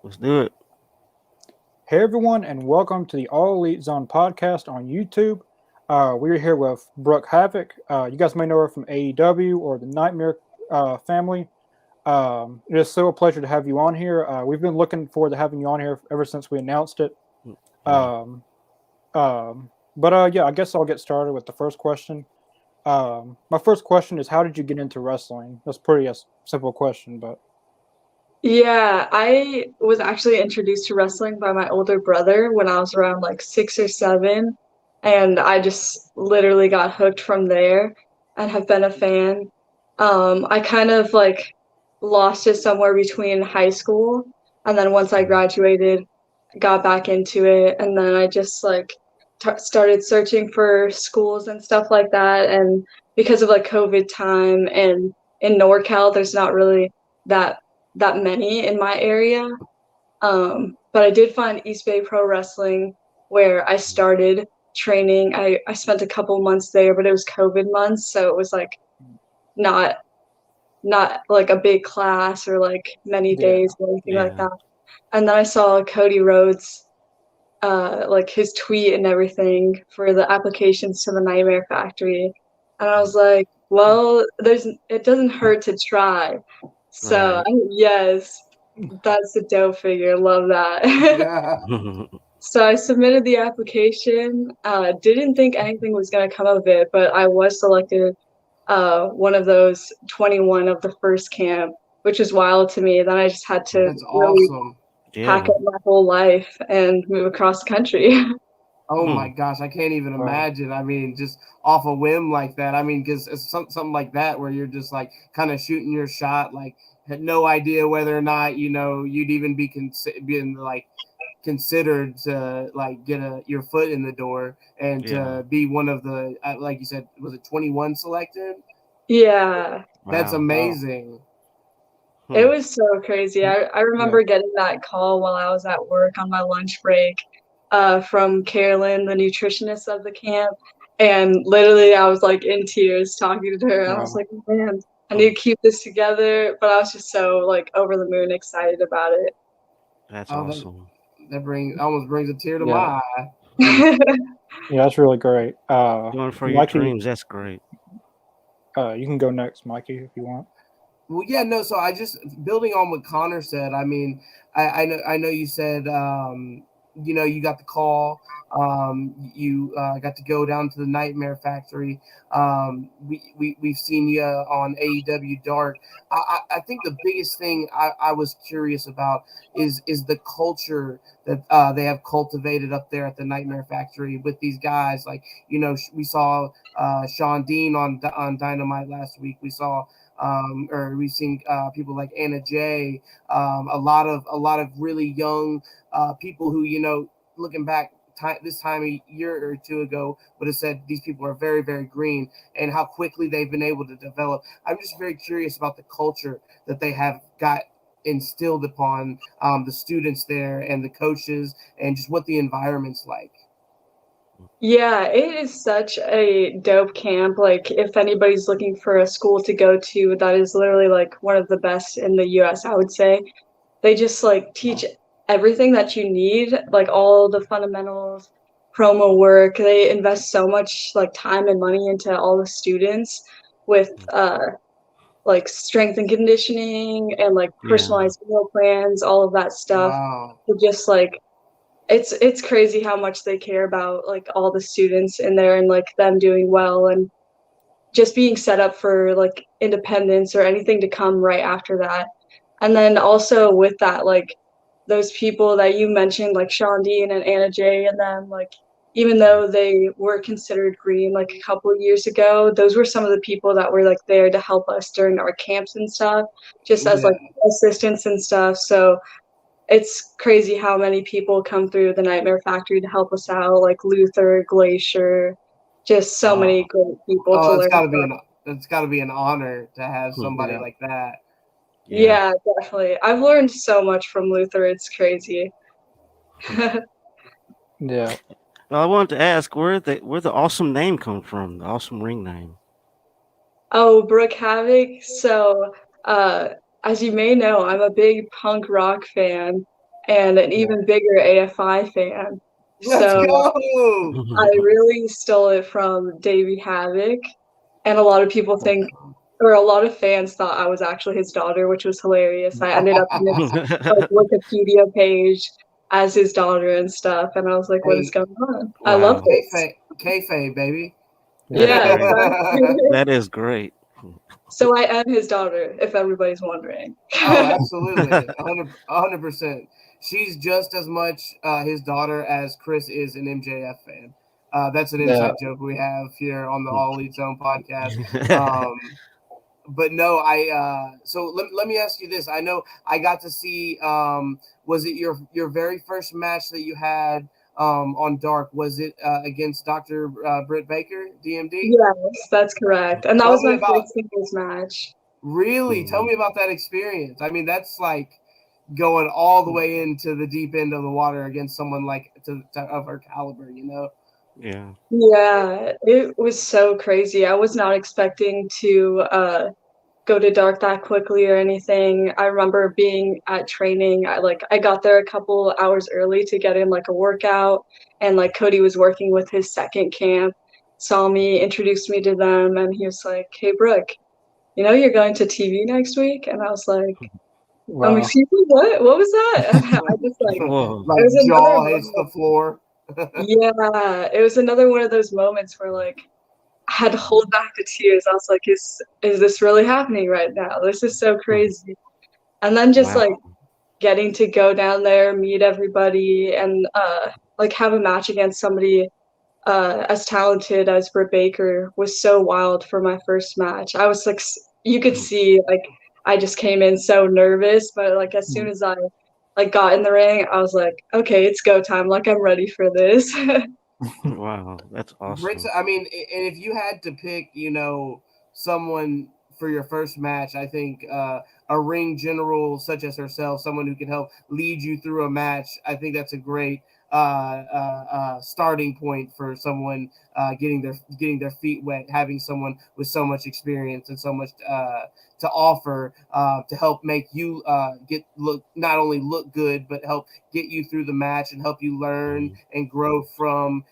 Let's do it. Hey everyone, and welcome to the All Elite Zone podcast on YouTube. We're here with Brooke Havok. You guys may know her from AEW or the Nightmare family. It is so a pleasure to have you on here. We've been looking forward to having you on here ever since we announced it. Yeah. Um, but I guess I'll get started with the first question. My first question is, how did you get into wrestling? That's pretty a simple question, but Yeah, I was actually introduced to wrestling by my older brother when I was around like 6 or 7, and I just literally got hooked from there and have been a fan. I kind of like lost it somewhere between high school and then once I Mhm. graduated, got back into it, and then I just like t started searching for schools and stuff like that. And because of like COVID time and in NorCal, there's not really that many in my area. But I did find East Bay Pro Wrestling where I started training. I spent a couple months there, but it was COVID months, so it was like not like a big class or like many yeah, days or anything like Yeah. that. And then I saw Cody Rhodes like his tweet and everything for the applications to the Nightmare Factory. And I was like, well, it doesn't hurt to try. So Right. yes, that's a dope figure. Love that. Yeah. So I submitted the application. Didn't think anything was gonna come of it, but I was selected one of those 21 of the first camp, which is wild to me. Then I just had to That's really awesome. pack Yeah. up my whole life and move across the country. Oh my Hmm. gosh, I can't even wow, imagine. I mean, just off a whim like that. I mean, because it's something like that where you're just like kind of shooting your shot, like had no idea whether or not you'd even being like considered to like get your foot in the door and Yeah. to be one of the like you said, was it 21 selected? Yeah, That's Wow. wow, amazing. it Hmm. was so crazy. I yeah, remember getting that call while I was at work on my lunch break from Carolyn, the nutritionist of the camp. And literally, I was like in tears talking to her. I was wow. like, man, I Hmm. need to keep this together. But I was just so like over the moon excited about That's Oh, that awesome. that brings almost brings a tear to Yeah, my eye. Hmm. it. yeah, that's really great. Going for your Mikey, dreams. That's great. you can go next, Mikey, if you want. Well, yeah, no. So I just building on what Connor said. I mean, I know you said, you got the call. You got to go down to the Nightmare Factory. We've seen you on AEW Dark. I think the biggest thing I was curious about is the culture that they have cultivated up there at the Nightmare Factory with these guys. Like we saw Sean Dean on Dynamite last week. We saw or we've seen people like Anna Jay, a lot of really young people who looking back this time a year or two ago would have said these people are very very green and how quickly they've been able to develop. I'm just very curious about the culture that they have got instilled upon the students there and the coaches and just what the environment's like. Yeah, it is such a dope camp. Like, if anybody's looking for a school to go to, that is literally like one of the best in the US, I would say. They just like teach everything that you need, like all the fundamentals, promo work. They invest so much like time and money into all the students with like strength and conditioning and like Yeah. personalized meal plans, all of that stuff. Wow. To just like it's crazy how much they care about like all the students in there and like them doing well and just being set up for like independence or anything to come right after that. And then also with that, like those people that you mentioned, like Sean Dean and Anna Jay and them, like even though they were considered green like a couple of years ago, those were some of the people that were like there to help us during our camps and stuff, just as Yeah. like assistants and stuff. So it's crazy how many people come through the Nightmare Factory to help us out, like Luther, Glacier, just so many Wow. great people Oh, to it's learn got to be from. an honor to have Hmm. somebody Yeah, like that. Yeah. Yeah, definitely. I've learned so much from Luther. It's crazy. Hmm. yeah. Well, I wanted to ask where the awesome name come from. The awesome ring name. Oh, Brooke Havok. So, uh, as you may know, I'm a big punk rock fan. and an even bigger AFI fan. Let's So go. I really stole it from Davey Havok, and a lot of people think, or a lot of fans thought I was actually his daughter, which was hilarious. I ended up in his like Wikipedia page as his daughter and stuff, and I was like, "What is Hey, going on?" I love Wow. this. kayfabe, baby. That's Yeah, great. exactly. That is great. So I am his daughter, if everybody's wondering. Oh, absolutely, 100%. She's just as much his daughter as Chris is an MJF fan. That's an Yeah. inside joke we have here on the All Elite Zone podcast. But no, so let me ask you this. I know I got to see. Was it your very first match that you had on Dark? Was it against Dr. Britt Baker, DMD? Yes, that's correct. And that Tell was me my about first singles match. really. Tell me about that experience. I mean, that's like going all the way into the deep end of the water against someone like of her caliber. You know? Yeah. Yeah, it was so crazy. I was not expecting to go to dark that quickly or anything. I remember being at training. I got there a couple hours early to get in like a workout, and like Cody was working with his second camp, saw me, introduced me to them, and he was like, "Hey Brooke, you know you're going to TV next week?" And I was like, Wow. excuse me, what? What was that? And I just like Whoa. it Like was another jaw hits the moment. floor. Yeah, it was another one of those moments where like I had to hold back the tears. I was like, is this really happening right now? This is so crazy. And then just Wow. like getting to go down there, meet everybody, and like have a match against somebody as talented as Britt Baker was so wild for my first match. I was like, you could see like I just came in so nervous, but like as soon as I like got in the ring, I was like, okay, it's go time. Like I'm ready for this. Wow. That's Brits, awesome. I mean, and if you had to pick, someone for your first match, I think a ring general such as herself, someone who can help lead you through a match, I think that's a great starting point for someone getting their feet wet, having someone with so much experience and so much to offer to help make you get look not only look good but help get you through the match and help you learn Mhm. and grow from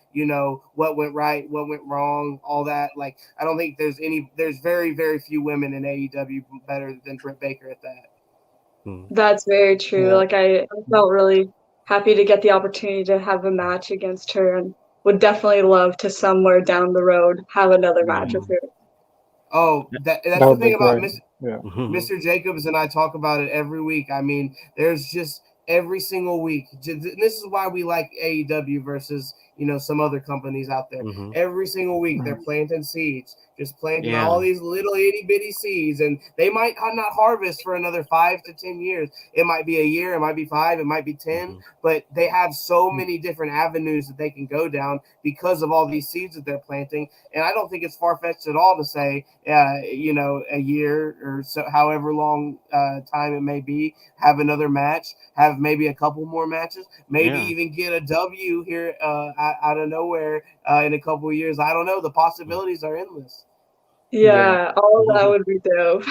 what went right, what went wrong, all that. Like I don't think there's very very few women in AEW better than Britt Baker at that. Mhm. That's very true. Yeah. Like I felt really happy to get the opportunity to have a match against her and would definitely love to somewhere down the road have another match with Yeah. her. Oh, Yeah. That that's the would be thing about great. Yeah. Mhm. Mr. Jacobs and I talk about it every week. I mean, there's just every single week. This is why we like AEW versus some other companies out there. Mhm. Every single week they're Mhm. planting seeds, just planting all Yeah. these little itty bitty seeds, and they might not harvest for another 5 to 10 years. It might be a year, it might be 5, it might be 10, Mhm. but they have so many different avenues that they can go down because of all these seeds that they're planting. And I don't think it's far fetched at all to say, a year or so, however long time it may be, have another match, have maybe a couple more matches, maybe Yeah. even get a W here out of nowhere in a couple of years. I don't know. The possibilities are endless. Yeah. Yeah, all of that would be dope.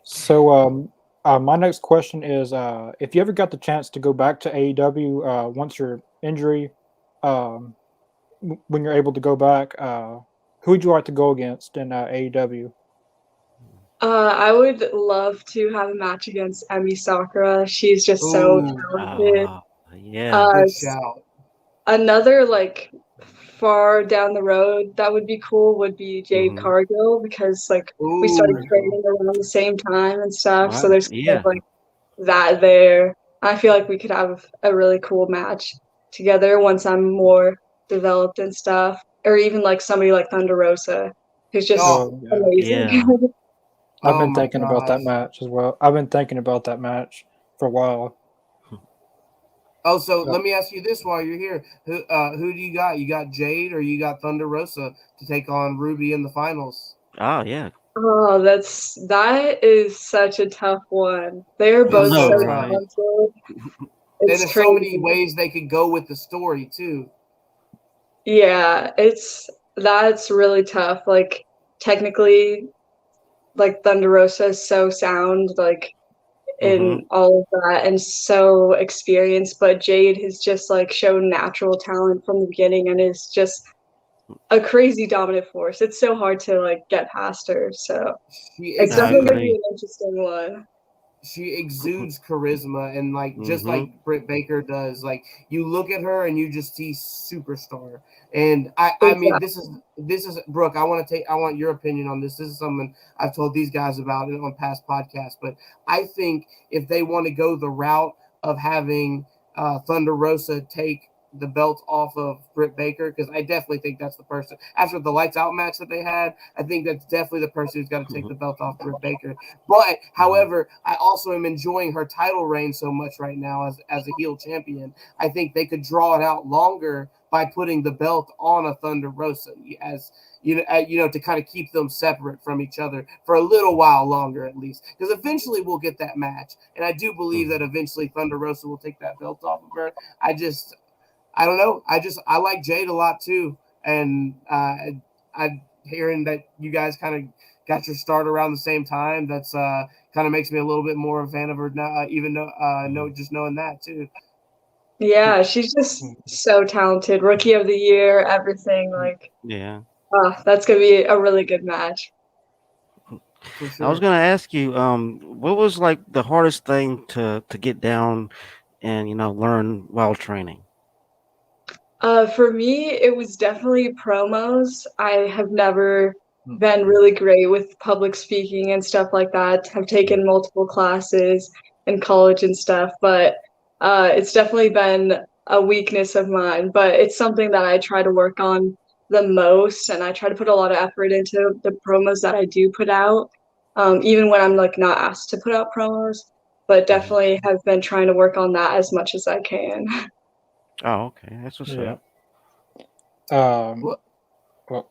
So, my next question is, if you ever got the chance to go back to AEW, once your injury, um, when you're able to go back, who would you like to go against in AEW? I would love to have a match against Emi Sakura. She's just so Ooh, talented. Oh, yeah. Uh, good s- shout. Another like far down the road that would be cool would be Jade Mhm. Cargill because like we started Ooh, training around the same time and stuff. So Wow. there's kind of Yeah. like that there. I feel like we could have a really cool match together once I'm more developed and stuff. Or even like somebody like Thunder Rosa, who's just oh, Oh, yeah. amazing. Yeah. I've oh been my thinking about that gosh. match as well. I've been thinking about that match for a while. Oh, so So, let me ask you this while you're here. Who do you got? You got Jade or you got Thunder Rosa to take on Ruby in the finals? Oh, yeah. Oh, that is such a tough one. They're I It's both know, so so tough. right? talented. And It's there's so many crazy. ways they could go with the story too. Yeah, that's really tough. Like technically, like Thunder Rosa is so sound. Like in all of that and so experienced. But Jade has just like shown natural talent from the beginning and is just a crazy dominant force. It's so hard to like get past her. So it's I definitely gonna be agree. an interesting one. She exudes charisma, and like just Mm-hmm. like Britt Baker does, like you look at her and you just see superstar. And I mean, Exactly. this is Brooke. I want your opinion on this. This is something I've told these guys about it on past podcasts. But I think if they want to go the route of having Thunder Rosa take the belt off of Britt Baker, because I definitely think that's the person after the lights out match that they had. I think that's definitely the person who's got to take the belt off Britt Baker. But however, I also am enjoying her title reign so much right now as a heel champion. I think they could draw it out longer by putting the belt on a Thunder Rosa as to kind of keep them separate from each other for a little while longer at least, because eventually we'll get that match, and I do believe that eventually Thunder Rosa will take that belt off of her. I don't know. I like Jade a lot too, and I'm hearing that you guys kind of got your start around the same time. That's kind of makes me a little bit more a fan of her now, even though just knowing that too. Yeah, she's just so talented. Rookie of the year, everything. Like, Yeah. that's gonna be a really good match. For I was sure. gonna ask you, what was like the hardest thing to get down and learn while training? For me, it was definitely promos. I have never been really great with public speaking and stuff like that. I've taken multiple classes in college and stuff, but it's definitely been a weakness of mine. But it's something that I try to work on the most, and I try to put a lot of effort into the promos that I do put out, even when I'm like not asked to put out promos. But definitely have been trying to work on that as much as I can. Oh, okay, that's what's Yeah. up. Well,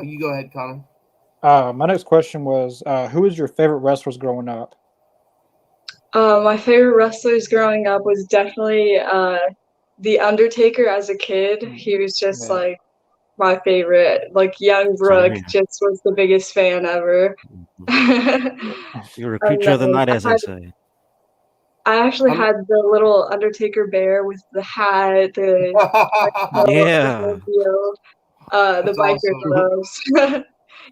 You go ahead, Connor. my next question was, who was your favorite wrestlers growing up? My favorite wrestlers growing up was definitely The Undertaker as a kid. He was just Yeah. like my favorite. Like young Same Brooke here. just was the biggest fan ever. Mhm. And You're a then creature of the night, as they say. I actually I'm had the little Undertaker bear with the hat, the Yeah. the the That's biker awesome. gloves.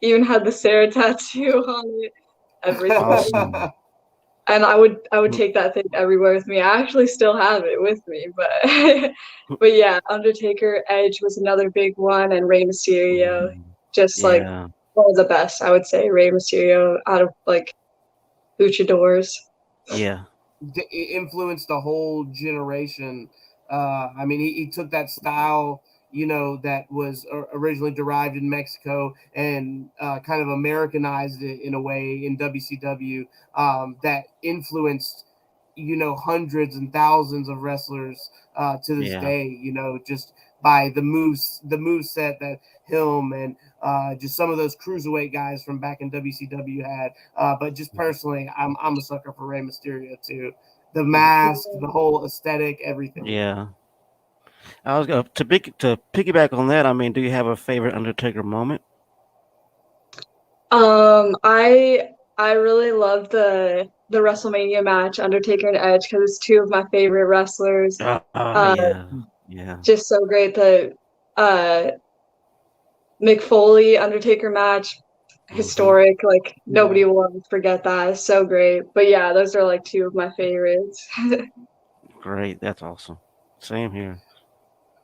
Even had the Sarah tattoo on it. Everything. Awesome. And I would take that thing everywhere with me. I actually still have it with me, but but yeah, Undertaker, Edge was another big one, and Rey Mysterio, Mhm. just like Yeah. one of the best, I would say. Rey Mysterio out of like luchadors. Yeah. It influenced a whole generation. I mean, he took that style, that was originally derived in Mexico and kind of Americanized it in a way in WCW that influenced, hundreds and thousands of wrestlers to this Yeah. day. Just by the move set that him and just some of those cruiserweight guys from back in WCW had. But just personally, I'm a sucker for Rey Mysterio too. The mask, the whole aesthetic, everything. Yeah. I was going to piggyback on that. I mean, do you have a favorite Undertaker moment? I really love the WrestleMania match, Undertaker and Edge, because it's two of my favorite wrestlers. Uh, Yeah. Yeah. just so great. The uh Mick Foley Undertaker match, Hmm. historic. Like Yeah. nobody will ever forget that. It's so great. But yeah, those are like two of my favorites. Great. That's awesome. Same here.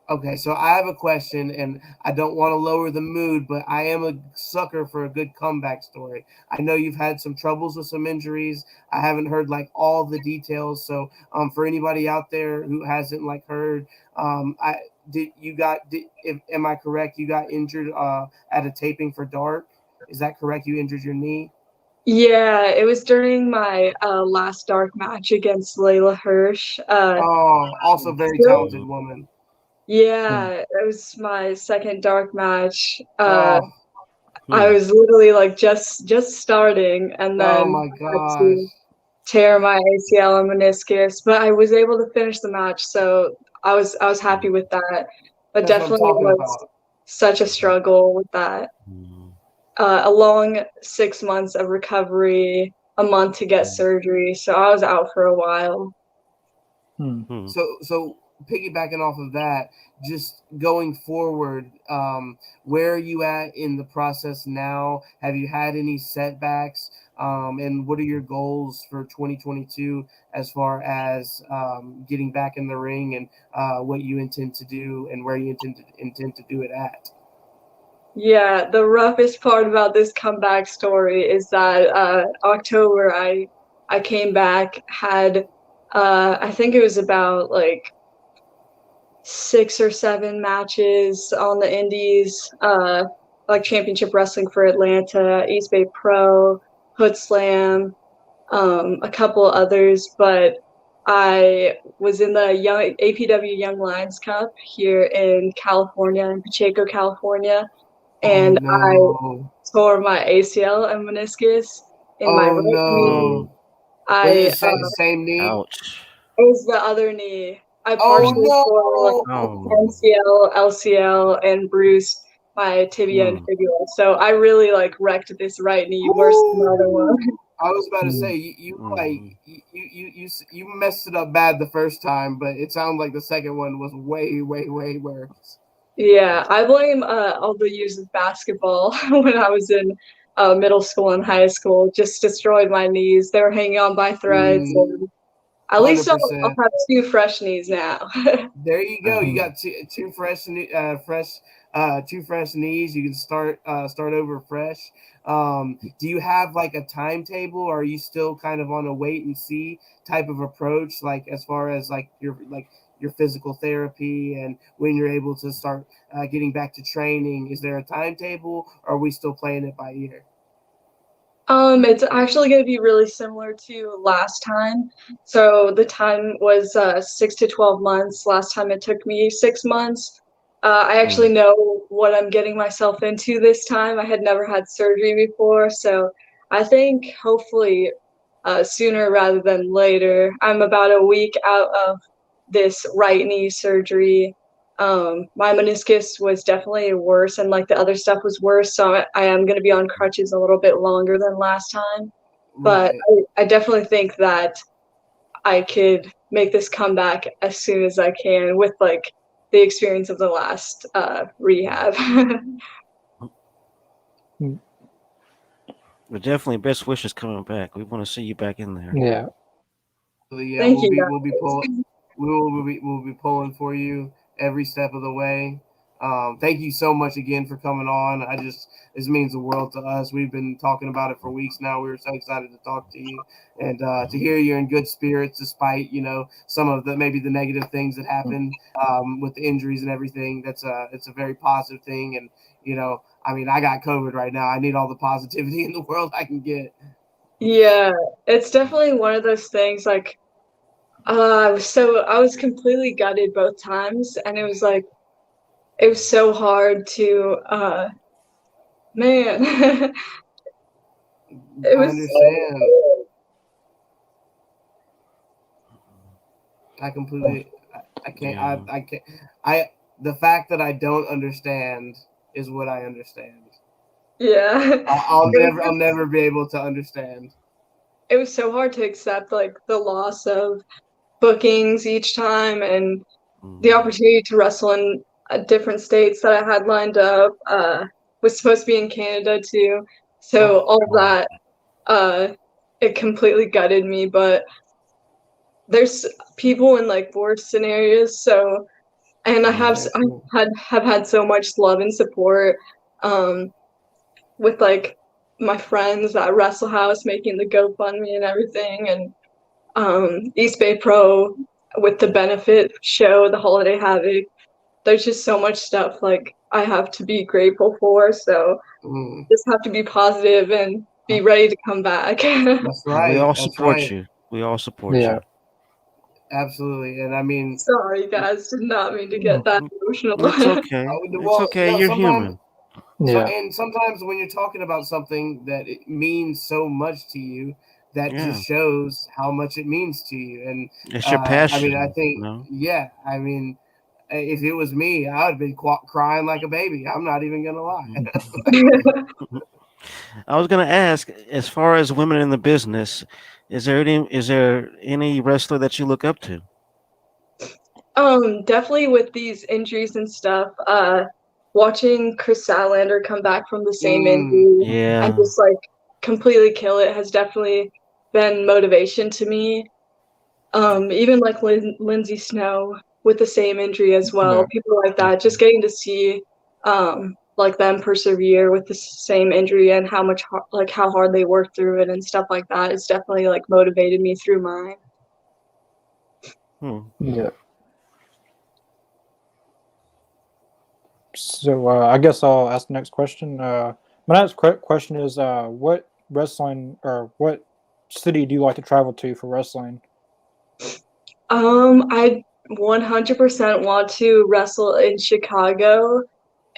Okay, so I have a question, and I don't want to lower the mood, but I am a sucker for a good comeback story. I know you've had some troubles with some injuries. I haven't heard like all the details, so for anybody out there who hasn't like heard, I did you got did, if, am I correct? You got injured at a taping for Dark. Is that correct? You injured your knee. Yeah, it was during my last dark match against Layla Hirsch. Oh, also very Still, talented woman. yeah, it was my second dark match. Oh, I Hmm. was literally like just starting, and oh then my had gosh, to tear my ACL and meniscus, but I was able to finish the match, so I was happy with that. But that's what I'm definitely talking was about. such a struggle with that. Mhm. A long 6 months of recovery. a month to get surgery, so I was out for a while. So piggybacking off of that, just going forward, where are you at in the process now? Have you had any setbacks? And what are your goals for 2022 as far as getting back in the ring and what you intend to do and where you intend to do it at? Yeah, the roughest part about this comeback story is that October I came back, had I think it was about like 6 or 7 matches on the indies, like Championship Wrestling for Atlanta, East Bay Pro, Hood Slam, a couple others, but I was in the young APW Young Lions Cup here in California, in Pacheco, California, Oh and I no! tore my ACL and meniscus in my Oh right knee. no! Was I it same knee? Ouch. It was the other knee. I Oh partially tore like Oh. MCL, LCL, and bruised my tibia and Mm. fibula. So I really like wrecked this right knee worse than the other one. no! I was about to say you like Mm. you messed it up bad the first time, but it sounded like the second one was way worse. Yeah, I blame all the years of basketball when I was in middle school and high school. Just destroyed my knees. They were hanging on by threads. And at least Hundred I'll percent. have 2 fresh knees now. There you go. You Uh-huh. got two fresh knees. You can start over fresh. Do you have like a timetable, or are you still kind of on a wait and see type of approach, like as far as like your physical therapy and when you're able to start getting back to training? Is there a timetable, or are we still playing it by ear? It's actually going to be really similar to last time. So the time was 6 to 12 months. Last time it took me 6 months. I actually Mm. know what I'm getting myself into this time. I had never had surgery before, so I think hopefully sooner rather than later. I'm about a week out of this right knee surgery. My meniscus was definitely worse, and like the other stuff was worse. So I am going to be on crutches a little bit longer than last time. But Right. I definitely think that I could make this comeback as soon as I can with like the experience of the last rehab. But definitely best wishes coming back. We want to see you back in there. Yeah. So yeah, Thank you, we'll be pulling guys. we'll be pulling for you every step of the way. Thank you so much again for coming on. This means the world to us. We've been talking about it for weeks now. We were so excited to talk to you and to hear you're in good spirits despite some of the maybe the negative things that happen with the injuries and everything. It's a very positive thing. And I mean, I got COVID right now. I need all the positivity in the world I can get. Yeah, it's definitely one of those things like I was completely gutted both times, and it was so hard to man. It I was so understand. hard. I completely. I can't. Yeah. I can't. I. The fact that I don't understand is what I understand. Yeah. I'll never. I'll never be able to understand. It was so hard to accept like the loss of bookings each time and the Mm. opportunity to wrestle in different states that I had lined up. Was supposed to be in Canada too. So Oh, all of that uh it completely gutted me, but there's people in like worse scenarios, so and very true. have had so much love and support um with like my friends at Wrestle House making the GoFundMe and everything, and East Bay Pro with the benefit show, the Holiday Havoc. There's just so much stuff like I have to be grateful for. So Mm, just have to be positive and be ready to come back. that's We right. all That's support right. you. We all support Yeah. you. Absolutely. And I mean, Sorry, guys, did not mean to get that emotional. It's okay. It's well, okay. You're sometimes. human. So, Yeah. and sometimes when you're talking about something that it means so much to you, that Yeah. just shows how much it means to you. And It's your I mean, I passion, you think, know? yeah, I mean, if it was me, I would have been crying like a baby. I'm not even gonna lie. Mhm. I was gonna ask, as far as women in the business, is there any wrestler that you look up to? Definitely with these injuries and stuff, watching Chris Statlander come back from the same Mm, injury and Yeah. just like completely kill it has definitely been motivation to me. Even like Lindsay Snow with the same injury as well, Yeah. people like that, just getting to see like them persevere with the same injury and how much like how hard they work through it and stuff like that is definitely like motivated me through mine. Hmm. Yeah. So I guess I'll ask the next question. My next question is, what wrestling or what city do you like to travel to for wrestling? I 100% want to wrestle in Chicago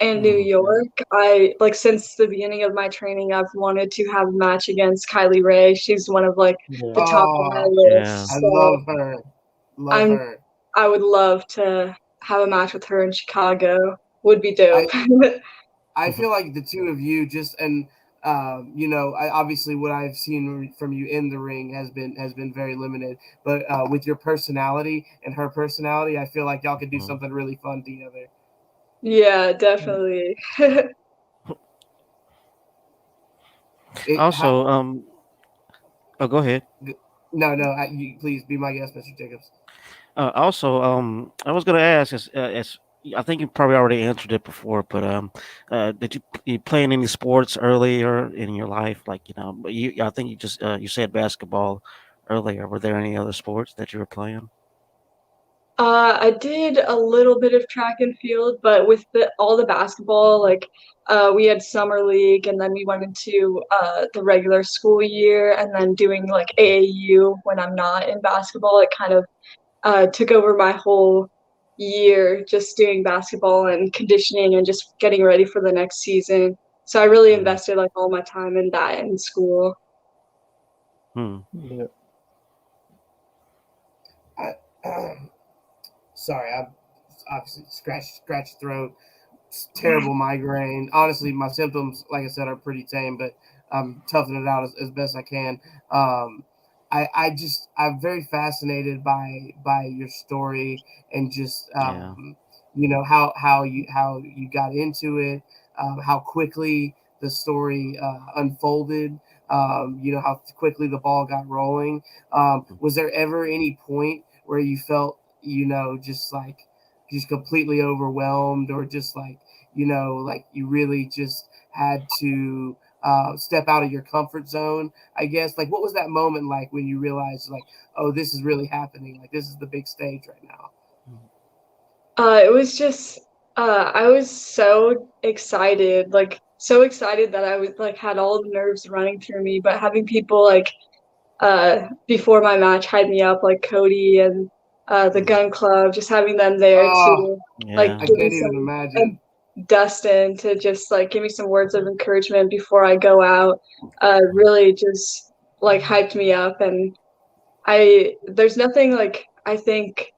and New Hmm. York. I like since the beginning of my training, I've wanted to have a match against Kylie Ray. She's one of like Yeah. the top on my oh, Yeah. list. I So love her. Love I'm her. I would love to have a match with her in Chicago. Would be I dope. I feel like the two of you just and obviously what I've seen from you in the ring has been very limited, but with your personality and her personality, I feel like y'all could do Hmm. something really fun together. Yeah, definitely. It how Also, oh, go ahead. no no please be my guest, Mr. Jacobs. Also, I was gonna ask, as I think you probably already answered it before, but did you play in any sports earlier in your life? Like, but I think you said basketball earlier. Were there any other sports that you were playing? I did a little bit of track and field, but with all the basketball, like we had summer league, and then we went into the regular school year, and then doing like AAU when I'm not in basketball. It kind of took over my whole year, just doing basketball and conditioning and just getting ready for the next season. So I really Mm. invested like all my time in that in school. Hmm. Yeah. I, sorry, I obviously scratch throat. It's terrible migraine. Honestly, my symptoms, like I said, are pretty tame, but I'm toughing it out as best I can. Um, I'm very fascinated by your story and just Yeah. how you got into it, how quickly the story unfolded. How quickly the ball got rolling. Was there ever any point where you felt just completely overwhelmed or just like you really just had to step out of your comfort zone, I guess? Like, what was that moment like when you realized, like, oh, this is really happening? Like, this is the big stage right now. It was just I was so excited, like so excited that I was like had all the nerves running through me, but having people like before my match hype me up, like Cody and the Mm. Gun Club, just having them there Oh, to like Yeah. I give me can't even some imagine. and Dustin to just like give me some words of encouragement before I go out, really just like hyped me up. And I there's nothing like I think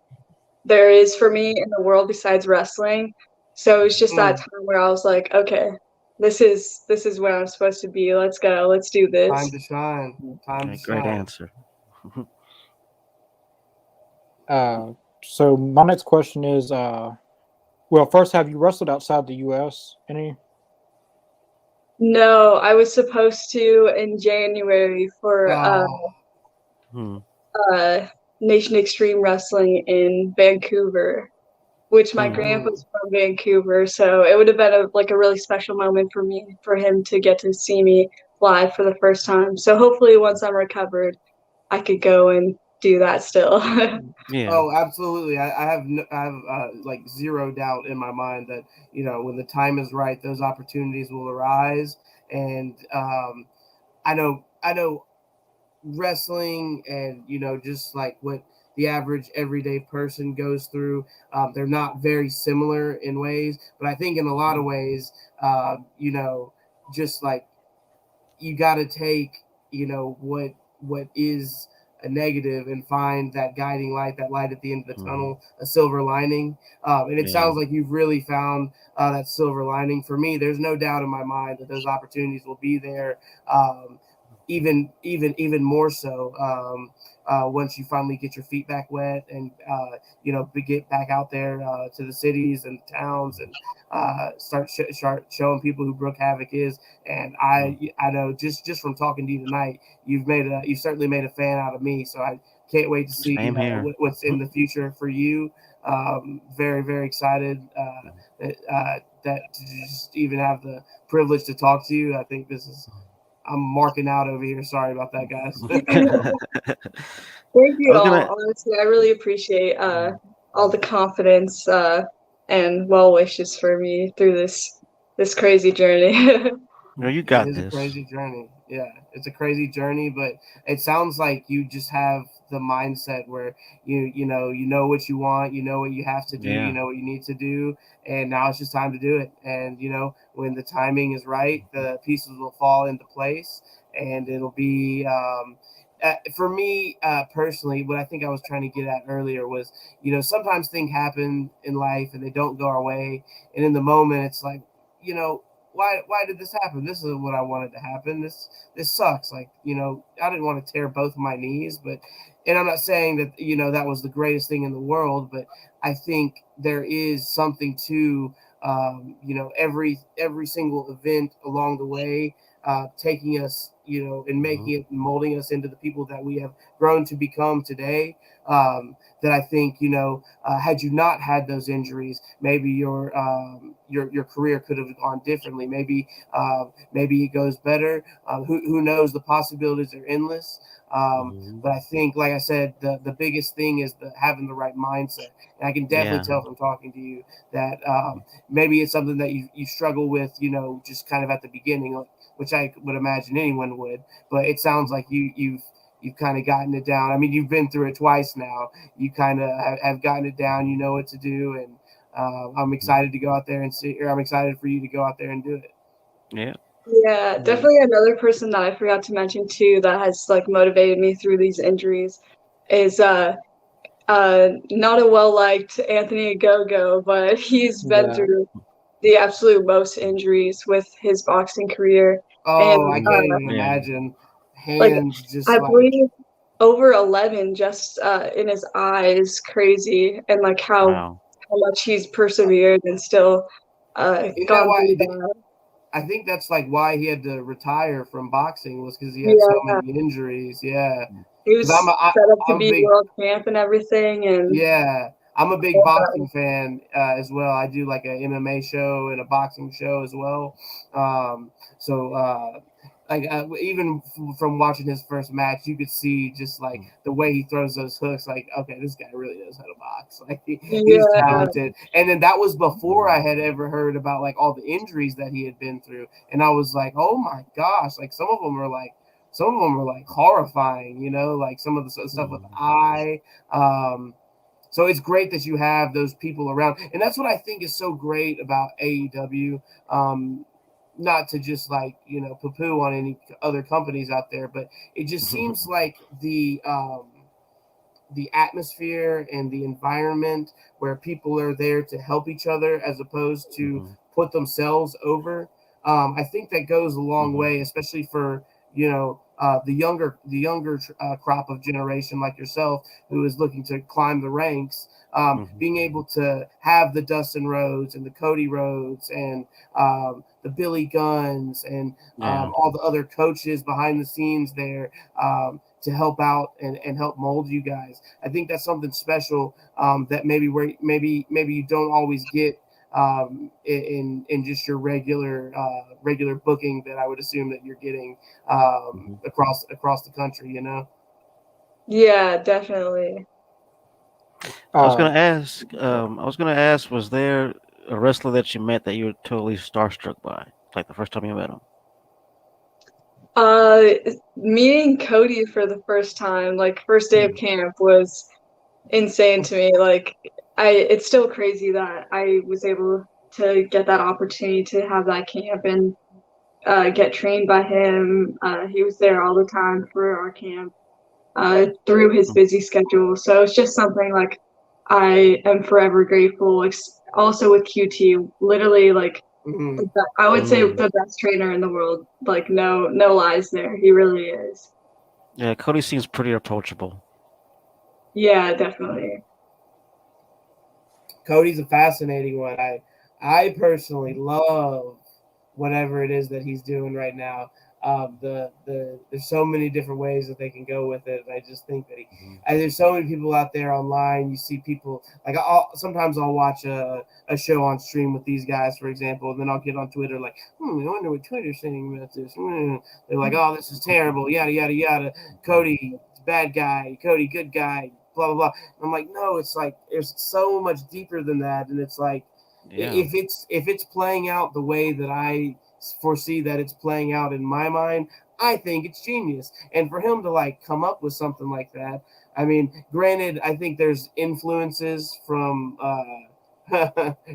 there is for me in the world besides wrestling. So it's just that Mm, time where I was like, okay, this is where I'm supposed to be. Let's go. Let's do time this. to shine. Time to Okay, great shine. answer. Uh, so my next question is, well, first, have you wrestled outside the U.S. Any? No, I was supposed to in January for Oh, Hmm. uh, Nation Extreme Wrestling in Vancouver, which my Hmm. grandpa's from Vancouver, so it would have been like a really special moment for me for him to get to see me live for the first time. So hopefully, once I'm recovered, I could go and do that still. Yeah. oh, absolutely. I have like zero doubt in my mind that when the time is right, those opportunities will arise. And I know wrestling and just like what the average everyday person goes through, they're not very similar in ways, but I think in a lot of ways, just like you got to take what is a negative and find that guiding light, that light at the end of the Hmm. tunnel, a silver lining. And it Yeah. sounds like you've really found that silver lining. For me, there's no doubt in my mind that those opportunities will be there, um, even more so. Once you finally get your feet back wet and get back out there to the cities and towns and start showing people who Brooke Havoc is. And Mm. I know just from talking to you tonight, you've certainly made a fan out of me. So I can't wait to see Same here. what's in the future for you. Very very excited that to just even have the privilege to talk to you. I think this is I'm marking out over here. Sorry about that, guys. Thank I you was all. gonna. Honestly, I really appreciate all the confidence and well wishes for me through this crazy journey. No, you It got is a this. crazy journey. Yeah, it's a crazy journey, but it sounds like you just have the mindset where you know what you want, you know what you have to do, you Yeah. know what you need to do, and now it's just time to do it. And when the timing is right, the pieces will fall into place, and it'll be. For me personally, what I think I was trying to get at earlier was, sometimes things happen in life and they don't go our way, and in the moment, it's like, you know, why did this happen? This isn't what I wanted to happen. This sucks. Like, I didn't want to tear both of my knees, but and I'm not saying that that was the greatest thing in the world, but I think there is something to every single event along the way, taking us, and Hmm. making it and molding us into the people that we have grown to become today. That I think, had you not had those injuries, maybe your career could have gone differently. Maybe it goes better. Who knows? The possibilities are endless. Hmm. But I think, like I said, the biggest thing is having the right mindset. And I can definitely Yeah. tell from talking to you that maybe it's something that you struggle with, just kind of at the beginning, which I would imagine anyone would. But it sounds like you've kind of gotten it down. I mean, you've been through it twice now. You kind of have gotten it down. You know what to do, and I'm excited to go out there and see. Or I'm excited for you to go out there and do it. Yeah. Yeah, definitely another person that I forgot to mention too that has like motivated me through these injuries is not a well liked Anthony Gogo, but he's been Yeah. through the absolute most injuries with his boxing career. And Oh, I can't even Yeah. imagine. like Hands just I like, believe over 11 just in his eyes, crazy, and like Wow. how much he's persevered and still isn't that gone why? through that. I think that's like why he had to retire from boxing, was because he had so Yeah, many injuries. Yeah, he because was set up to I'm a be big, world champ and everything, and yeah, I'm a big boxing fan as well. I do like a MMA show and a boxing show as well. So like even from watching his first match, you could see just like the way he throws those hooks. Like, okay, this guy really knows how to box. Like he's yeah, talented. And then that was before I had ever heard about like all the injuries that he had been through. And I was like, oh my gosh, like some of them were like horrifying. Like some of the stuff with the eye. So it's great that you have those people around, and that's what I think is so great about AEW. Not to just like poo-poo on any other companies out there, but it just seems like the atmosphere and the environment where people are there to help each other as opposed to Hmm. put themselves over. I think that goes a long Hmm. way, especially for the younger crop of generation like yourself who is looking to climb the ranks. Hmm. Being able to have the Dustin Rhodes and the Cody Rhodes and the Billy Guns and Yeah. all the other coaches behind the scenes there, to help out and help mold you guys. I think that's something special, that maybe you don't always get in just your regular booking that I would assume that you're getting Hmm. across the country. yeah, definitely. I was Uh, gonna ask. I was gonna ask. Was there a wrestler that you met that you were totally starstruck by, like the first time you met him? Uh, Meeting Cody for the first time, like first day of camp, was insane to me. Like, it's still crazy that I was able to get that opportunity to have that camp and get trained by him. He was there all the time for our camp, through his Mm. busy schedule. So it's just something like I am forever grateful. Like also with QT, literally like Mhm. I would say Mm. the best trainer in the world. Like no lies there. He really is. Yeah, Cody seems pretty approachable. Yeah, definitely. Cody's a fascinating one. I personally love whatever it is that he's doing right now. There's so many different ways that they can go with it. And I just think that Mhm. there's so many people out there online. You see people like sometimes I'll watch a show on stream with these guys, for example, and then I'll get on Twitter like, I wonder what Twitter's saying about this. They're like, oh, this is terrible, yada yada yada. Cody, bad guy. Cody, good guy. Blah blah blah. I'm like, no, it's like there's so much deeper than that, and it's like Yeah. if it's playing out the way that I foresee that it's playing out in my mind, I think it's genius. And for him to like come up with something like that, I mean, granted, I think there's influences from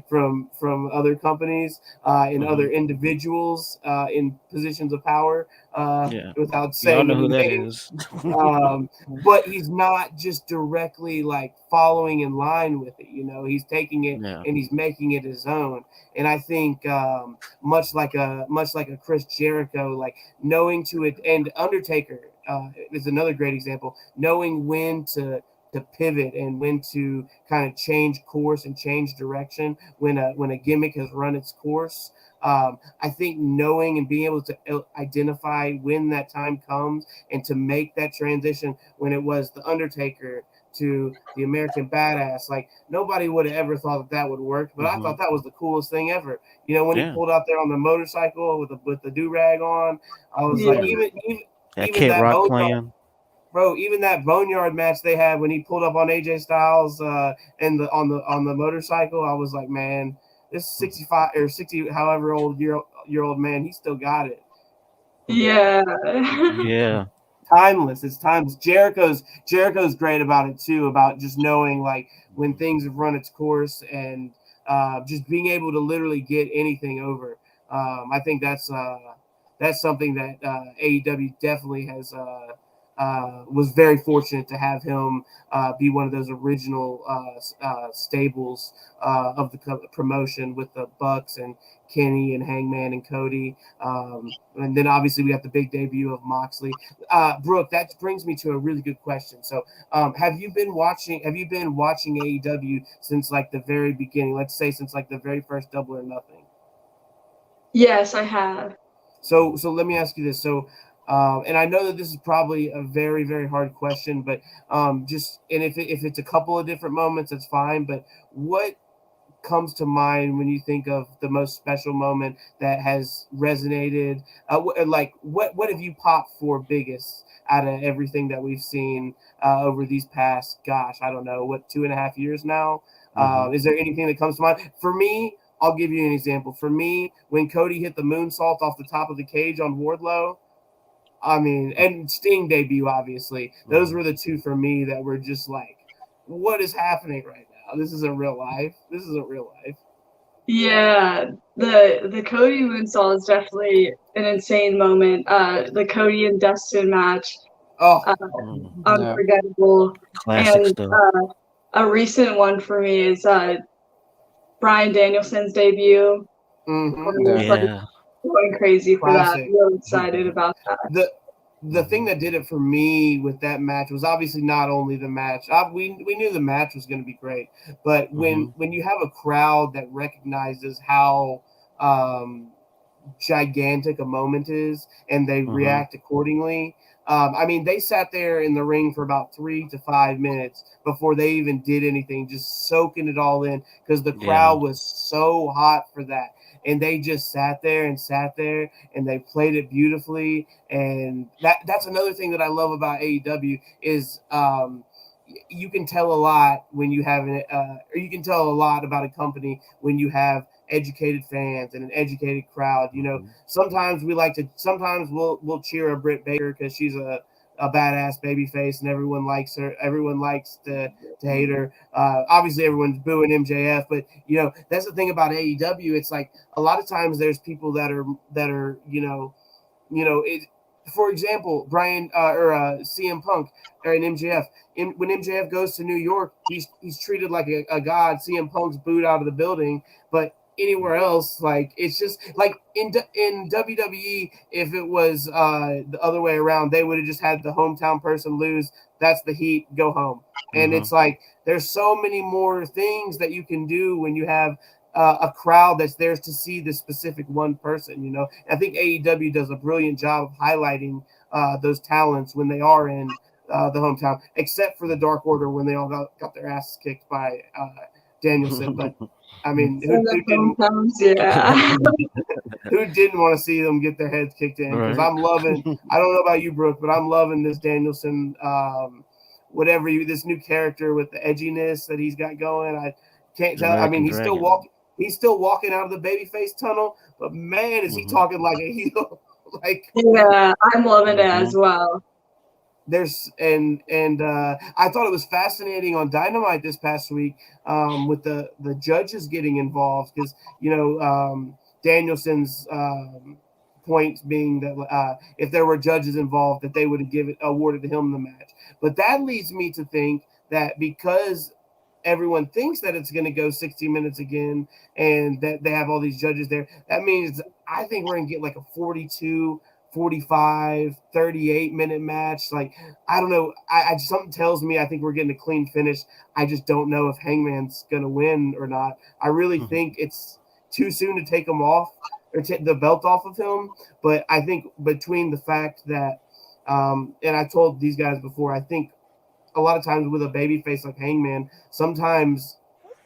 from other companies and Hmm. other individuals in positions of power, Yeah. without Y'all saying know who any that names. is. But he's not just directly like following in line with it. He's taking it Yeah. and he's making it his own. And I think much like a Chris Jericho, like knowing to it, and Undertaker is another great example. Knowing when to pivot and when to kind of change course and change direction when a gimmick has run its course. I think knowing and being able to identify when that time comes and to make that transition when it was the Undertaker to the American Badass. Like nobody would have ever thought that would work, but I Hmm. thought that was the coolest thing ever. When he Yeah. pulled out there on the motorcycle with the do rag on, I was like, Yeah. Yeah. That even Kid that Rock boneyard, playing. bro, even that boneyard match they had when he pulled up on AJ Styles and on the motorcycle, I was like, man, this 65 or 60 however old year old man, he still got it. Yeah. Yeah. Timeless. It's timeless. Jericho's great about it too, about just knowing like when things have run its course and just being able to literally get anything over. I think that's something that AEW definitely has was very fortunate to have him be one of those original stables of the promotion with the Bucks and Kenny and Hangman and Cody. And then obviously we got the big debut of Moxley. Brooke, that brings me to a really good question. So, have you been watching? Have you been watching AEW since like the very beginning? Let's say since like the very first Double or Nothing. Yes, I have. So let me ask you this. So, and I know that this is probably a very very hard question, but just and if it's a couple of different moments, that's fine. But what comes to mind when you think of the most special moment that has resonated? Like what have you popped for biggest out of everything that we've seen over these past, gosh, I don't know, what, 2.5 years now? Hmm. Is there anything that comes to mind for me? I'll give you an example. For me, when Cody hit the moonsault off the top of the cage on Wardlow, I mean, and Sting debut, obviously, those Hmm. were the two for me that were just like, what is happening right now? This isn't real life. This isn't real life. Yeah, the Cody moonsault is definitely an insane moment. The Cody and Dustin match, Oh, uh, Yeah. unforgettable. Classic And stuff. a recent one for me is Bryan Danielson's debut. I mm-hmm. was Yeah. like Yeah. going crazy for that. Classic. Really excited about that. The thing Hmm. that did it for me with that match was obviously not only the match. We knew the match was going to be great, but when Hmm. when you have a crowd that recognizes how um, gigantic a moment is and they Hmm. react accordingly. I mean, they sat there in the ring for about 3 to 5 minutes before they even did anything, just soaking it all in because the Yeah. crowd was so hot for that. And they just sat there and they played it beautifully. And that's another thing that I love about AEW is you can tell a lot when you have or you can tell a lot about a company when you have educated fans and an educated crowd. Hmm. Sometimes we'll cheer a Britt Baker because she's a badass baby face and everyone likes her. Everyone likes to hate her. Obviously, everyone's booing MJF, but that's the thing about AEW. It's like a lot of times there's people that are it for example, Brian CM Punk or in MJF. When MJF goes to New York, he's treated like a god. CM Punk's booed out of the building, but anywhere else, like it's just like in WWE, if it was the other way around, they would have just had the hometown person lose. That's the heat. Go home. And Mm-hmm. it's like there's so many more things that you can do when you have a crowd that's there to see this specific one person. You know, I think AEW does a brilliant job of highlighting those talents when they are in the hometown, except for the Dark Order when they all got their asses kicked by Danielson. But I mean, So the hometowns, yeah. who didn't want to see them get their heads kicked in? Because Right. I'm loving. I don't know about you, Brooke, but I'm loving this Danielson. This new character with the edginess that he's got going. I can't tell. I mean, American Dragon. He's still walking out of the babyface tunnel, but man, is he talking like a heel? Like, yeah, I'm loving it as well. There's and I thought it was fascinating on Dynamite this past week with the judges getting involved because Danielson's point being that if there were judges involved that they would have awarded him the match. But that leads me to think that because everyone thinks that it's going to go 60 minutes again and that they have all these judges there, that means I think we're going to get like a 42 45 38-minute match. Like, I don't know, I something tells me I think we're getting a clean finish. I just don't know if Hangman's gonna win or not. I really think it's too soon to take him off or take the belt off of him, but I think between the fact that and I told these guys before, I think a lot of times with a baby face like Hangman, sometimes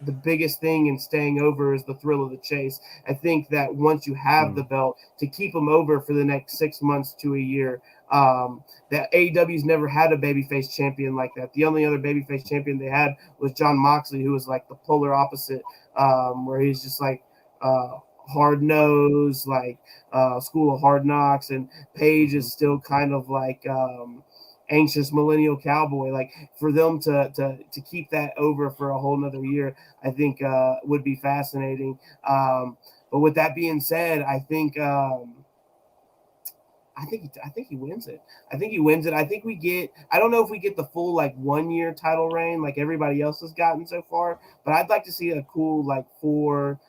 the biggest thing in staying over is the thrill of the chase. I think that once you have the belt, to keep them over for the next 6 months to a year, that AEW's never had a babyface champion like that. The only other babyface champion they had was John Moxley, who was like the polar opposite, where he's just like hard nosed, like School of Hard Knocks, and Paige is still kind of like anxious millennial cowboy. Like, for them to keep that over for a whole nother year, I think would be fascinating. But with that being said, I think he wins it. I think he wins it. I think we get. I don't know if we get the full like 1 year title reign like everybody else has gotten so far, but I'd like to see a cool like 4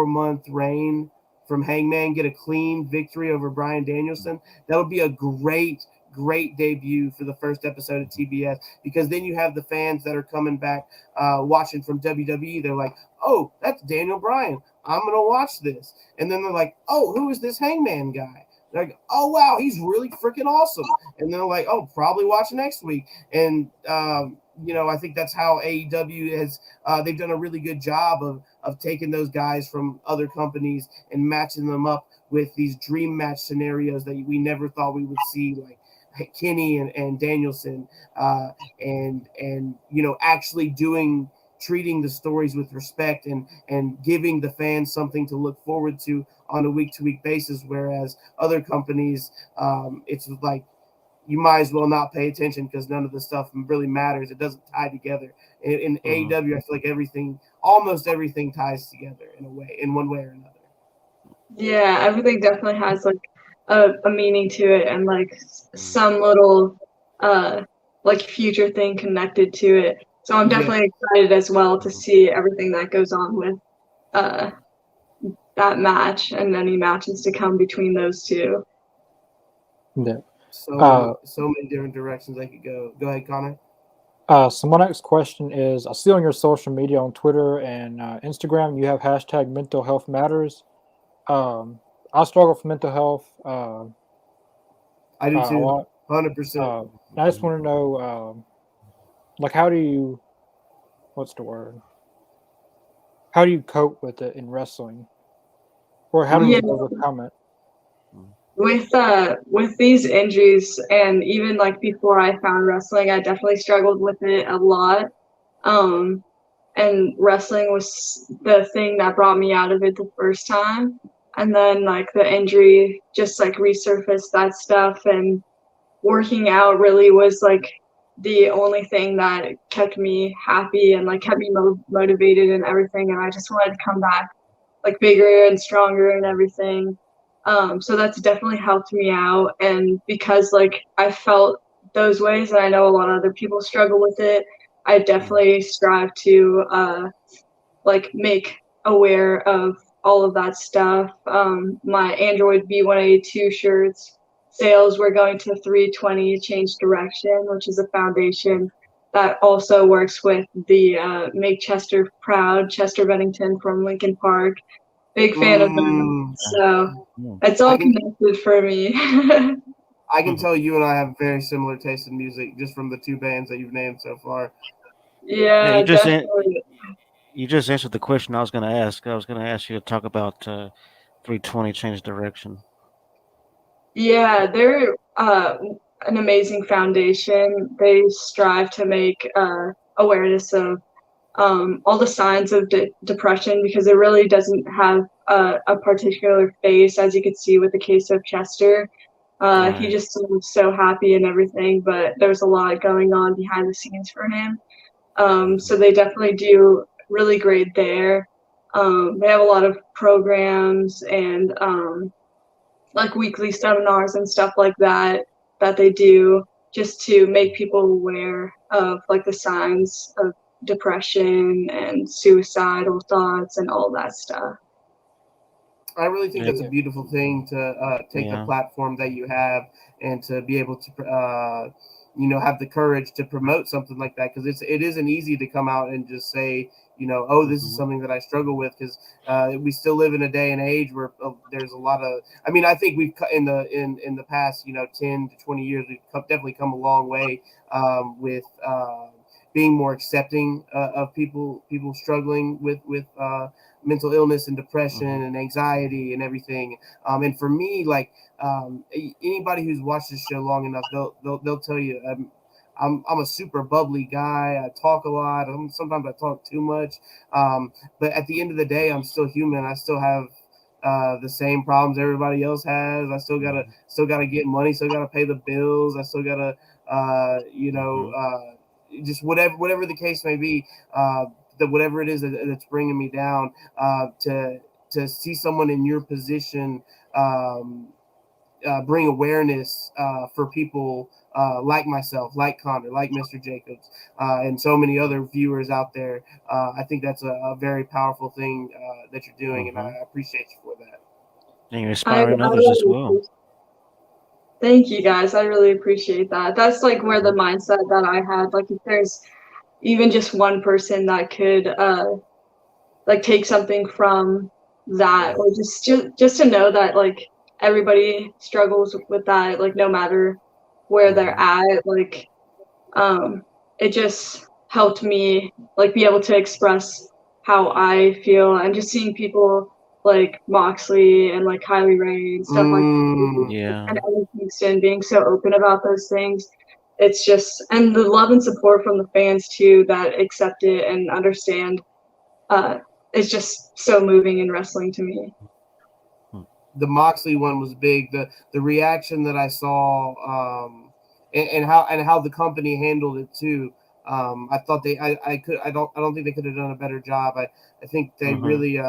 month reign from Hangman, get a clean victory over Bryan Danielson. That would be a great debut for the first episode of TBS, because then you have the fans that are coming back watching from WWE. They're like, oh, that's Daniel Bryan, I'm gonna watch this. And then they're like, oh, who is this Hangman guy? They're like, oh wow, he's really freaking awesome. And they're like, oh, probably watch next week. And I think that's how AEW has they've done a really good job of taking those guys from other companies and matching them up with these dream match scenarios that we never thought we would see, like Kenny and Danielson, and actually treating the stories with respect and giving the fans something to look forward to on a week-to-week basis, whereas other companies, it's like you might as well not pay attention because none of the stuff really matters. It doesn't tie together. In AEW, I feel like almost everything ties together in one way or another. Yeah, everything definitely has like a meaning to it, and like some little like future thing connected to it. So I'm definitely excited as well to see everything that goes on with that match and any matches to come between those two. Yeah. So many different directions I could go. Go ahead, Connor. So my next question is, I see on your social media on Twitter and Instagram, you have hashtag mental health matters. I struggle with mental health. I do too, a lot. 100%. I just want to know, like, how do you cope with it in wrestling, or how do you overcome it? With these injuries, and even like before I found wrestling, I definitely struggled with it a lot. And wrestling was the thing that brought me out of it the first time. And then like the injury just like resurfaced that stuff, and working out really was like the only thing that kept me happy and like kept me motivated and everything. And I just wanted to come back like bigger and stronger and everything. So that's definitely helped me out. And because like I felt those ways, and I know a lot of other people struggle with it, I definitely strive to like make aware of all of that stuff. My Android V182 shirts sales were going to 320 Change Direction, which is a foundation that also works with the Make Chester Proud, Chester Bennington from Lincoln Park. Big fan of them. Mm, So Mm. it's I all can connected for me. I can tell you and I have very similar taste in music just from the two bands that you've named so far. Yeah, Yeah, definitely. you just answered the question I was going to ask. I was going to ask you to talk about 320 change direction. Yeah, they're an amazing foundation. They strive to make awareness of all the signs of depression because it really doesn't have a particular face, as you could see with the case of Chester. He Right. just seemed so happy and everything, but there's a lot going on behind the scenes for him. So they definitely do really great there. They have a lot of programs and like weekly seminars and stuff like that that they do just to make people aware of like the signs of depression and suicidal thoughts and all that stuff. I really think Yeah. that's a beautiful thing to take the Yeah. platform that you have and to be able to, have the courage to promote something like that because it isn't easy to come out and just say, oh, this is Hmm. something that I struggle with because we still live in a day and age where there's a lot of. I mean, I think we've in the past, 10 to 20 years, we've definitely come a long way with. Being more accepting of people struggling with mental illness and depression Hmm. and anxiety and everything. And for me, like anybody who's watched this show long enough, they'll tell you I'm a super bubbly guy. I talk a lot. Sometimes I talk too much. But at the end of the day, I'm still human. I still have the same problems everybody else has. I still gotta get money. Still gotta pay the bills. I still gotta Hmm. just whatever the case may be. Whatever it is that's bringing me down, to see someone in your position um, bring awareness for people like myself, like Connor, like Mr. Jacobs, and so many other viewers out there. I think that's a very powerful thing that you're doing, and I Hmm. appreciate you for that. And you're I inspiring others as really well. thank you guys. I really appreciate that. That's like where the mindset that I had. Like if there's even just one person that could like take something from that or just to know that like everybody struggles with that like no matter where they're Hmm. at like um it just helped me like be able to express how I feel and just seeing people like Moxley and like Kylie Ray and stuff like that Mm, and Yeah. Evan Kingston being so open about those things. It's just and the love and support from the fans too that accept it and understand uh, is just so moving in wrestling to me. the Moxley one was big. The reaction that I saw, and how the company handled it too. I thought I don't think they could have done a better job. I think they Hmm. really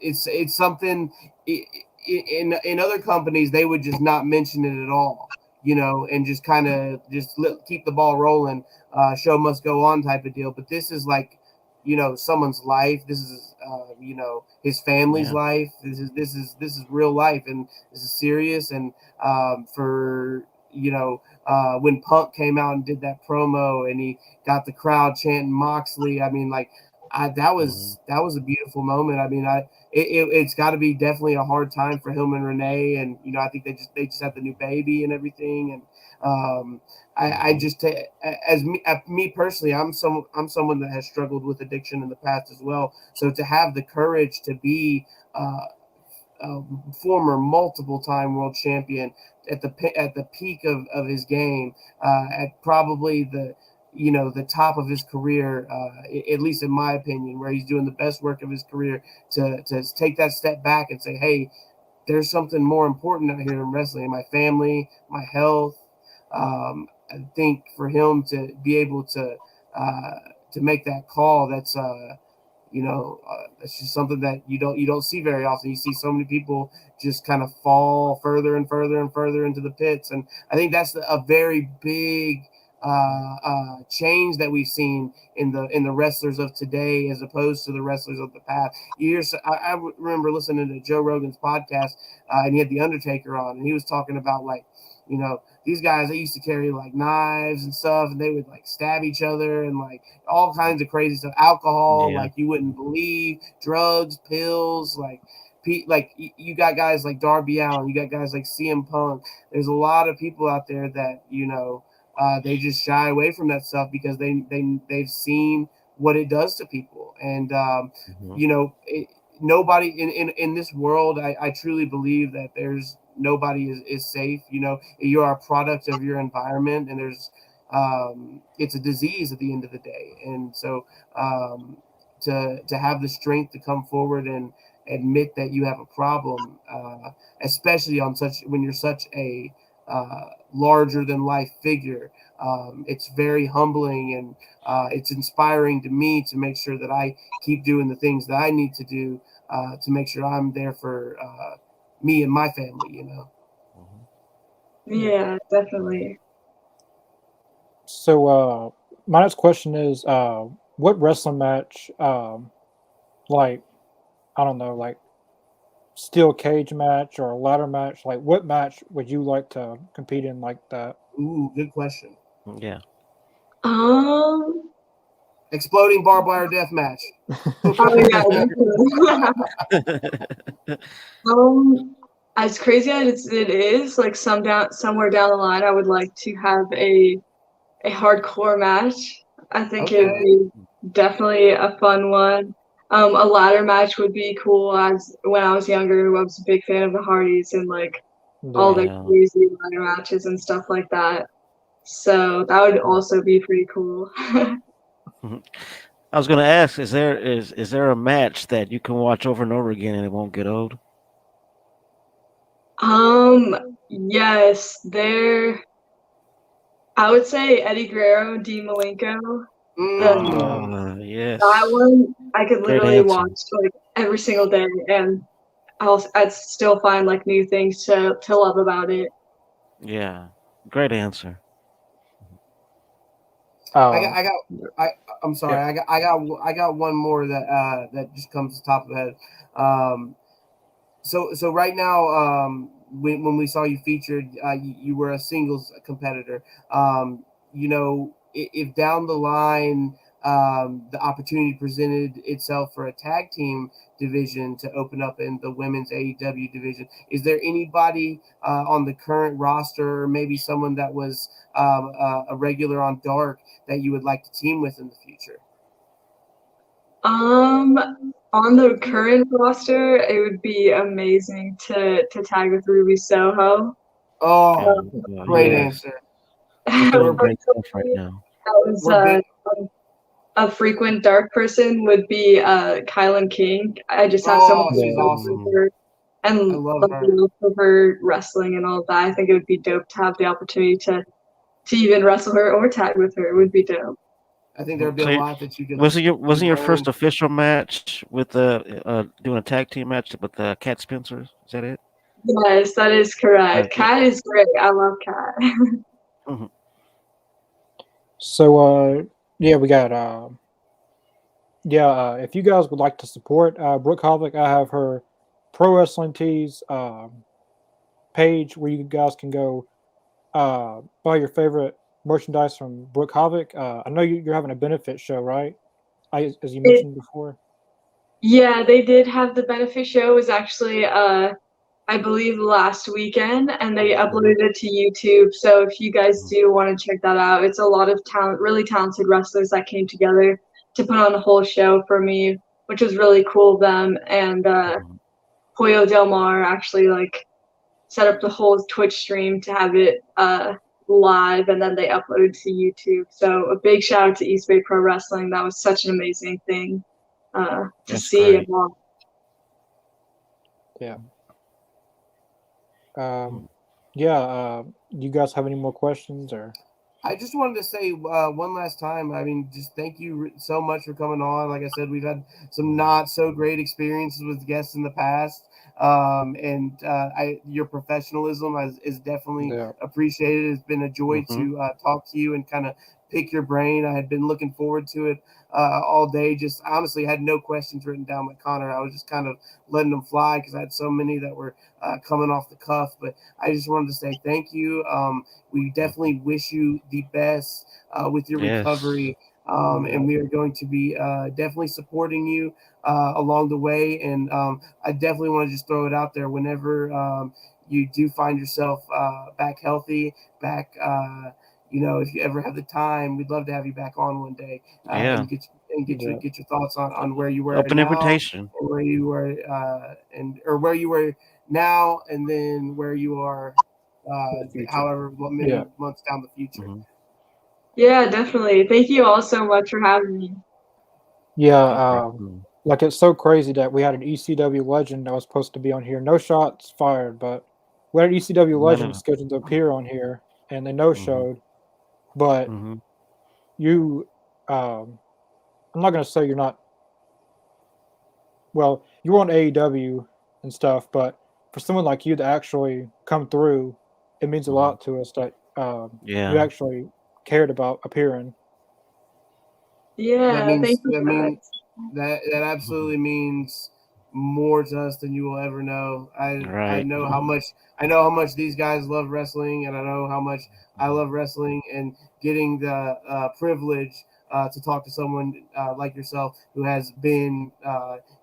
it's something in other companies they would just not mention it at all, and just kind of just keep the ball rolling, show must go on type of deal. But this is like, someone's life. This is his family's Yeah. life. This is real life, and this is serious. And for when Punk came out and did that promo and he got the crowd chanting Moxley, I mean, like, that Hmm. was a beautiful moment. I mean, it's got to be definitely a hard time for him and Renee, and I think they just had the new baby and everything, and I Hmm. just me personally, I'm someone that has struggled with addiction in the past as well. So to have the courage to be uh, a former multiple time world champion at the peak of his game, at probably the top of his career, at least in my opinion, where he's doing the best work of his career, to take that step back and say, hey, there's something more important out here in wrestling, my family, my health. I think for him to be able to make that call, it's just something that you don't see very often. You see so many people just kind of fall further and further and further into the pits, and I think that's a very big change that we've seen in the wrestlers of today as opposed to the wrestlers of the past years. I remember listening to Joe Rogan's podcast, and he had the Undertaker on, and he was talking about like, these guys, they used to carry like knives and stuff, and they would like stab each other and like all kinds of crazy stuff. Alcohol, Yeah. like you wouldn't believe, drugs, pills, like you got guys like Darby Allin, you got guys like CM Punk. There's a lot of people out there that they just shy away from that stuff because they've seen what it does to people, and Mhm. you know, it, nobody in this world. I truly believe that there's nobody is safe. You are a product of your environment, and it's a disease at the end of the day. And so um, to have the strength to come forward and admit that you have a problem, especially when you're such a larger than life figure. It's very humbling, and it's inspiring to me to make sure that I keep doing the things that I need to do to make sure I'm there for me and my family. Mhm. Yeah, definitely. So, my next question is, what wrestling match, like, I don't know, like steel cage match or a ladder match, like what match would you like to compete in like that? Ooh, good question. Yeah. Um, Exploding barbed wire death match. oh yeah, definitely. Um, as crazy as it is, like somewhere down the line, I would like to have a hardcore match. I think it would Okay. be definitely a fun one. A ladder match would be cool. As when I was younger, I was a big fan of the Hardys and like all Yeah. their Yeah. crazy ladder matches and stuff like that. So that would also be pretty cool. Mhm. I was going to ask, is there a match that you can watch over and over again and it won't get old? Yes, I would say Eddie Guerrero, Dean Malenko. The Mm, That Yes. one I could Great literally answer. watch like every single day, and I'd still find like new things to love about it. Yeah. Great answer. I got, Um, I got, I, I'm yeah. sorry. I got one more that just comes to the top of the head. So right now, when we saw you featured, you were a singles competitor. If down the line the opportunity presented itself for a tag team division to open up in the women's AEW division, is there anybody on the current roster, or maybe someone that was a regular on Dark, that you would like to team with in the future? Um, on the current roster, it would be amazing to tag with Ruby Soho. Yeah. Oh, great Yeah. Yes. answer. She's doing We're great stuff right Unfortunately, now. that was we're big. a frequent dark person would be Kylan King. I just have so much Oh, she's Yeah. respect for awesome. Mm, her I and love like her. love for her wrestling and all of that. I think it would be dope to have the opportunity to even wrestle her or tag with her. It would be dope. I think there'd mhm. be a lot that you could Wasn't your first learn. official match with doing a tag team match with Cat Spencer? Is that it? Yes, that is correct. Yeah. Kat is great. I love Kat. Mhm. So, yeah, we got, yeah, if you guys would like to support Brooke Havok, I have her Pro Wrestling Tees page where you guys can go buy your favorite merchandise from Brooke Havok. I know you're having a benefit show, right? As you It, mentioned before. yeah, they did have the benefit show. It was actually I believe last weekend, and they Mhm. uploaded it to YouTube. So if you guys do want to check that out, it's a lot of talent, really talented wrestlers that came together to put on a whole show for me, which was really cool of them. And Mhm. Pollo Del Mar actually like set up the whole Twitch stream to have it live, and then they uploaded to YouTube. So a big shout out to East Bay Pro Wrestling. That was such an amazing thing to That's see and great. watch. Yeah. Um, yeah. You guys have any more questions or? I just wanted to say one last time. I mean, just thank you so much for coming on. Like I said, we've had some not so great experiences with guests in the past, and your professionalism is definitely Yeah. appreciated. It's been a joy Mm-hmm. to talk to you and kind of pick your brain. I had been looking forward to it all day. Just honestly had no questions written down with Connor. I was just kind of letting them fly because I had so many that were coming off the cuff. But I just wanted to say thank you. We definitely wish you the best with your Yes. recovery. Yeah. And we are going to be definitely supporting you along the way. And I definitely want to just throw it out there whenever you do find yourself back healthy, back, if you ever have the time, we'd love to have you back on one day Yeah. and get Yeah. your thoughts on where you were Open now invitation. and where you were and or where you were now and then where you are For the future. however Yeah. many months down the future. Mm-hmm. Yeah, definitely. Thank you all so much for having me. Yeah. Okay. Cool. Like it's so crazy that we had an ECW legend that was supposed to be on here. No shots fired, but we had an ECW None legend of. scheduled to appear on here, and they no Mm-hmm. showed. But Mm-hmm. you, I'm not gonna say you're not. Well, you were on AEW and stuff, but for someone like you to actually come through, it means a Mm-hmm. lot to us that you Yeah. actually cared about appearing. That Yeah, means thank you guys. that Mm-hmm. absolutely means more to us than you will ever know. I Right. know how much these guys love wrestling, and I know how much I Mm-hmm. love wrestling, and getting the privilege to talk to someone like yourself who has been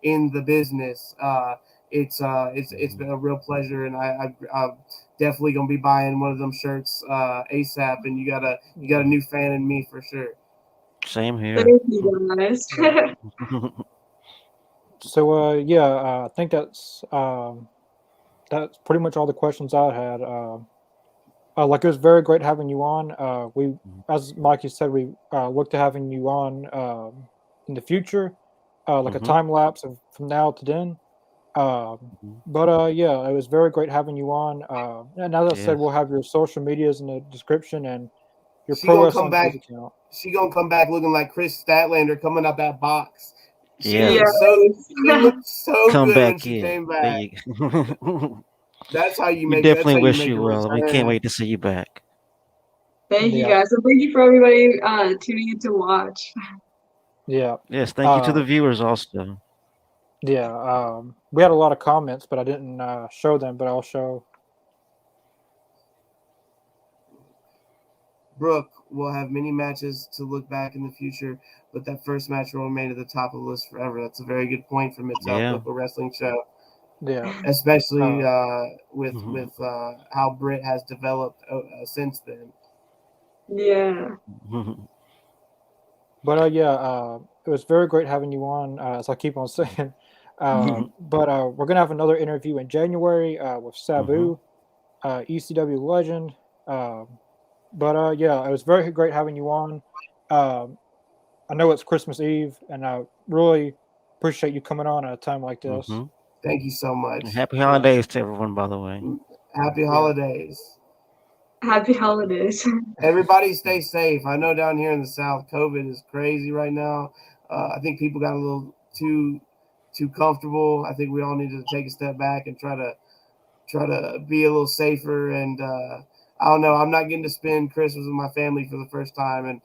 in the business. It's Mm-hmm. been a real pleasure, and I'm definitely gonna be buying one of them shirts ASAP. And you got a Yeah. new fan in me for sure. Same Thank here. you guys. Yeah. So yeah, I think that's pretty much all the questions I had. Like it was very great having you on. We, as Mikey said, we look to having you on in the future, like a Mm-hmm. time lapse of from now to then. Mm-hmm. But yeah, it was very great having you on. And as I said, Yes. we'll have your social medias in the description and your She pro gonna come wrestling back. tees account. She gonna come back looking like Chris Statlander coming out that box. Yes. She looked so Come good when back she in. came There back. you go. We That's definitely how you wish make you a well. We can't return. wait to see you back. Thank you Yeah, guys. And thank you for everybody tuning in to watch. yeah, Yes. Thank you to uh, the viewers also. yeah. We had a lot of comments, but I didn't show them. But I'll show. Brooke will have many matches to look back in the future, but that first match will remain at the top of the list forever. That's a very good point from Mid South Yeah. Local Wrestling Show, Yeah. especially Uh, with how Britt has developed since then. Yeah. but yeah, it was very great having you on. As I keep on saying, but we're gonna have another interview in January with Mm-hmm. Sabu, ECW legend. Um, but yeah, it was very great having you on. Um, I know it's Christmas Eve, and I really appreciate you coming on at a time like this. Mm-hmm. Thank you so much. Happy Yeah, holidays to everyone, by the way. Happy yeah, holidays. Happy holidays. Everybody stay safe. I know down here in the South, COVID is crazy right now. I think people got a little too comfortable. I think we all need to take a step back and try to be a little safer. And I don't know. I'm not getting to spend Christmas with my family for the first time, and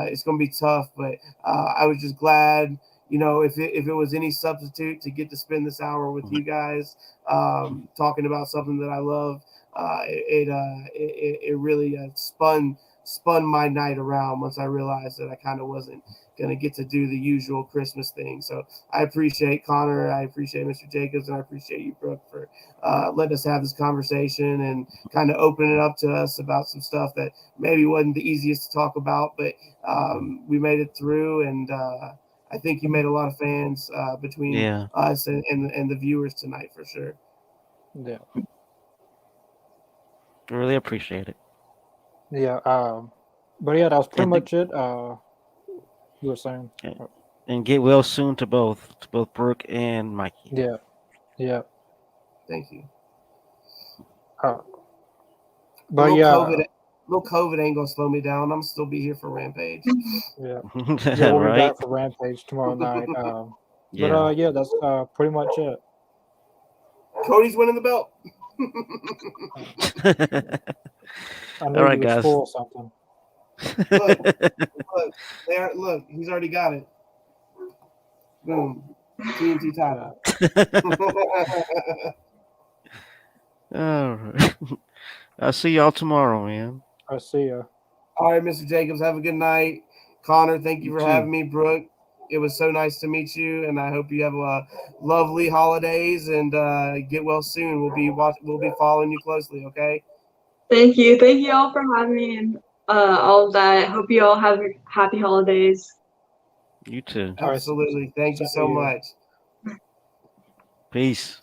it's going to be tough. But I was just glad, if it was any substitute to get to spend this hour with you guys, talking about something that I love. It really spun my night around once I realized that I kind of wasn't gonna get to do the usual Christmas thing. So I appreciate Connor, I appreciate Mr. Jacobs, and I appreciate you, Brooke, for letting us have this conversation and kind of opening it up to us about some stuff that maybe wasn't the easiest to talk about, but we made it through. And I think you made a lot of fans between Yeah. us and the viewers tonight for sure. yeah, Really appreciate it. yeah. But yeah, that was pretty And think much it. You were saying, and get well soon to both Brooke and Mikey. yeah, yeah. Thank you. Uh, but Will yeah, COVID little COVID ain't gonna slow me down. I'm still be here for Rampage. Yeah, yeah, we'll be Right? back for Rampage tomorrow night. Yeah. Yeah, that's pretty much it. Cody's winning the belt. I All knew right, you would guys. spoil something. Look, there. Look, he's already got it. Boom, TNT title. All right. I'll see y'all tomorrow, man. I see ya. All right, Mr. Jacobs, have a good night. Connor, thank you You for too. having me. Brooke, it was so nice to meet you, and I hope you have lovely holidays and get well soon. We'll be following you closely. Okay. Thank you all for having me and all of that. Hope you all have happy holidays. You too. All right, Absolutely. Thank you same to so you. much. Peace.